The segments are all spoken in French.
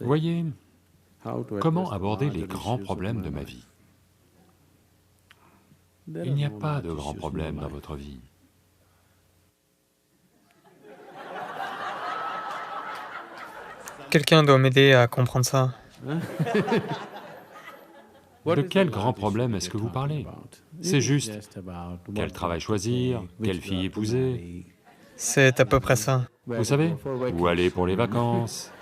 Voyez, comment aborder les grands problèmes de ma vie? Il n'y a pas de grands problèmes dans votre vie. Quelqu'un doit m'aider à comprendre ça. De quel grand problème est-ce que vous parlez? C'est juste quel travail choisir, quelle fille épouser, C'est à peu près ça. vous savez, où aller pour les vacances,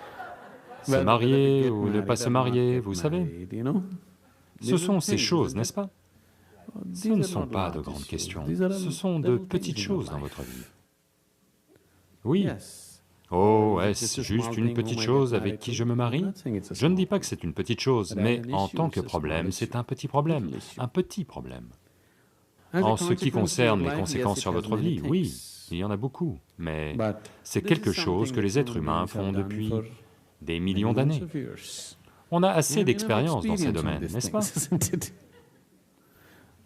se marier ou ne pas se marier, vous savez. Ce sont ces choses, n'est-ce pas? Ce ne sont pas de grandes questions, ce sont de petites choses dans votre vie. Oui. Oh, est-ce juste une petite chose avec qui je me marie? Je ne dis pas que c'est une petite chose, mais en tant que problème, c'est un petit problème, un petit problème. En ce qui concerne les conséquences sur votre vie, oui, il y en a beaucoup, mais c'est quelque chose que les êtres humains font depuis des millions d'années. On a assez d'expérience dans ces domaines, n'est-ce pas?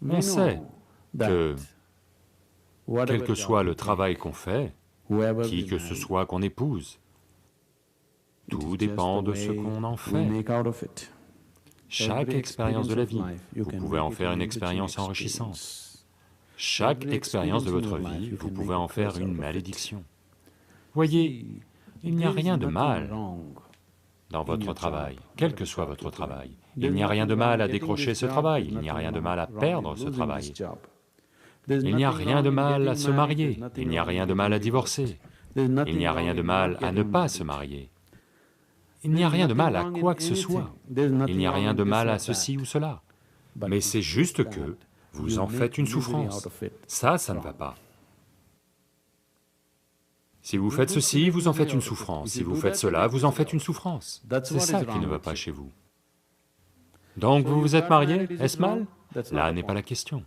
On sait que, quel que soit le travail qu'on fait, qui que ce soit qu'on épouse, tout dépend de ce qu'on en fait. Chaque expérience de la vie, vous pouvez en faire une expérience enrichissante. Chaque expérience de votre vie, vous pouvez en faire une malédiction. Voyez, il n'y a rien de mal dans votre travail, quel que soit votre travail. Il n'y a rien de mal à décrocher ce travail, il n'y a rien de mal à perdre ce travail. Il n'y a rien de mal à se marier, il n'y a rien de mal à divorcer, il n'y a rien de mal à ne pas se marier. Il n'y a rien de mal à quoi que ce soit, il n'y a rien de mal à ceci ou cela. Mais c'est juste que vous en faites une souffrance. Ça ne va pas. Si vous faites ceci, vous en faites une souffrance, si vous faites cela, vous en faites une souffrance. C'est ça qui ne va pas chez vous. Donc vous vous êtes marié, est-ce mal? Là n'est pas la question.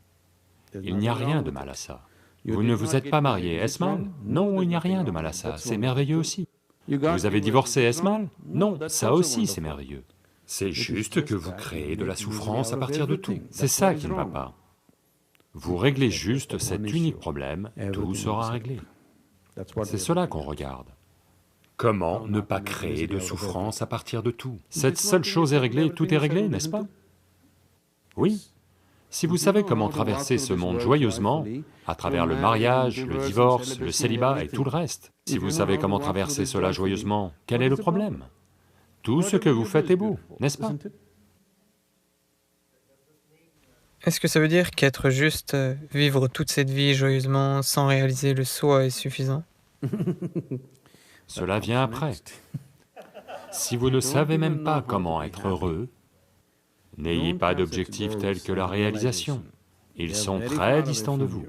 Il n'y a rien de mal à ça. Vous ne vous êtes pas marié, est-ce mal? Non, il n'y a rien de mal à ça, c'est merveilleux aussi. Vous avez divorcé, est-ce mal? Non, ça aussi c'est merveilleux. C'est juste que vous créez de la souffrance à partir de tout, c'est ça qui ne va pas. Vous réglez juste cet unique problème, tout sera réglé. C'est cela qu'on regarde. Comment ne pas créer de souffrance à partir de tout? Cette seule chose est réglée, tout est réglé, n'est-ce pas? Oui. Si vous savez comment traverser ce monde joyeusement, à travers le mariage, le divorce, le célibat et tout le reste, si vous savez comment traverser cela joyeusement, quel est le problème? Tout ce que vous faites est beau, n'est-ce pas? Est-ce que ça veut dire qu'être juste, vivre toute cette vie joyeusement sans réaliser le soi est suffisant? Cela vient après. Si vous ne savez même pas comment être heureux, n'ayez pas d'objectifs tels que la réalisation. Ils sont très distants de vous.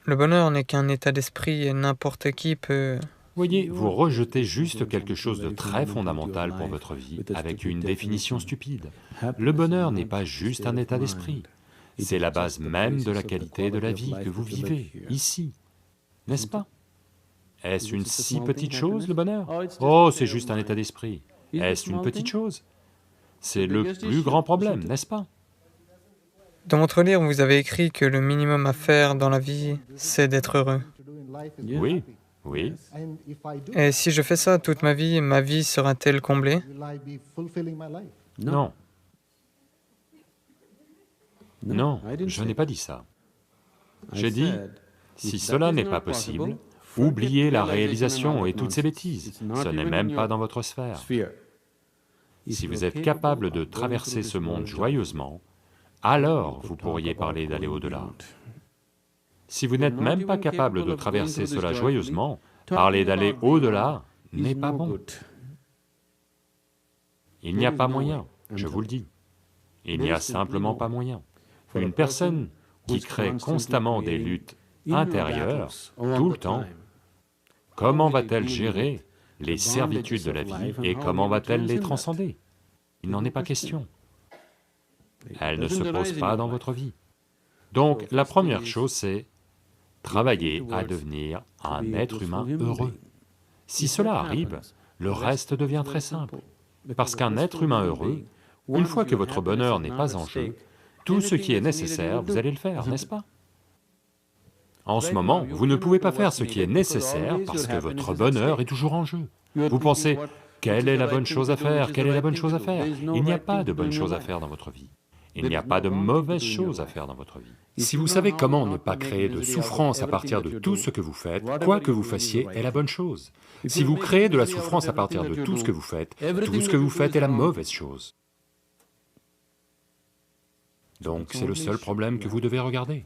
Le bonheur n'est qu'un état d'esprit et n'importe qui peut... Voyez, vous rejetez juste quelque chose de très fondamental pour votre vie avec une définition stupide. Le bonheur n'est pas juste un état d'esprit, c'est la base même de la qualité de la vie que vous vivez, ici, n'est-ce pas? Est-ce une si petite chose, le bonheur? Oh, c'est juste un état d'esprit. Est-ce une petite chose? C'est le plus grand problème, n'est-ce pas? Dans votre livre, vous avez écrit que le minimum à faire dans la vie, c'est d'être heureux. Oui, oui. Et si je fais ça toute ma vie sera-t-elle comblée? Non. Non, je n'ai pas dit ça. J'ai dit, si cela n'est pas possible, oubliez la réalisation et toutes ces bêtises, ce n'est même pas dans votre sphère. Si vous êtes capable de traverser ce monde joyeusement, alors vous pourriez parler d'aller au-delà. Si vous n'êtes même pas capable de traverser cela joyeusement, parler d'aller au-delà n'est pas bon. Il n'y a pas moyen, je vous le dis. Il n'y a simplement pas moyen. Une personne qui crée constamment des luttes intérieures, tout le temps, comment va-t-elle gérer les servitudes de la vie et comment va-t-elle les transcender? Il n'en est pas question. Elle ne se pose pas dans votre vie. Donc la première chose c'est travailler à devenir un être humain heureux. Si cela arrive, le reste devient très simple. Parce qu'un être humain heureux, une fois que votre bonheur n'est pas en jeu, tout ce qui est nécessaire, vous allez le faire, n'est-ce pas? En ce moment, vous ne pouvez pas faire ce qui est nécessaire parce que votre bonheur est toujours en jeu. Vous pensez, quelle est la bonne chose à faire? Quelle est la bonne chose à faire? Il n'y a pas de bonne chose à faire dans votre vie. Il n'y a pas de mauvaise chose à faire dans votre vie. Si vous savez comment ne pas créer de souffrance à partir de tout ce que vous faites, quoi que vous fassiez est la bonne chose. Si vous créez de la souffrance à partir de tout ce que vous faites est la mauvaise chose. Donc c'est le seul problème que vous devez regarder.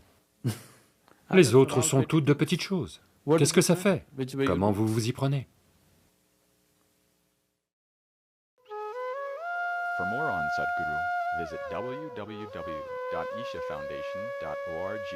Les autres sont toutes de petites choses. Qu'est-ce que ça fait? Comment vous vous y prenez? For more on Sadhguru, visit www.ishafoundation.org.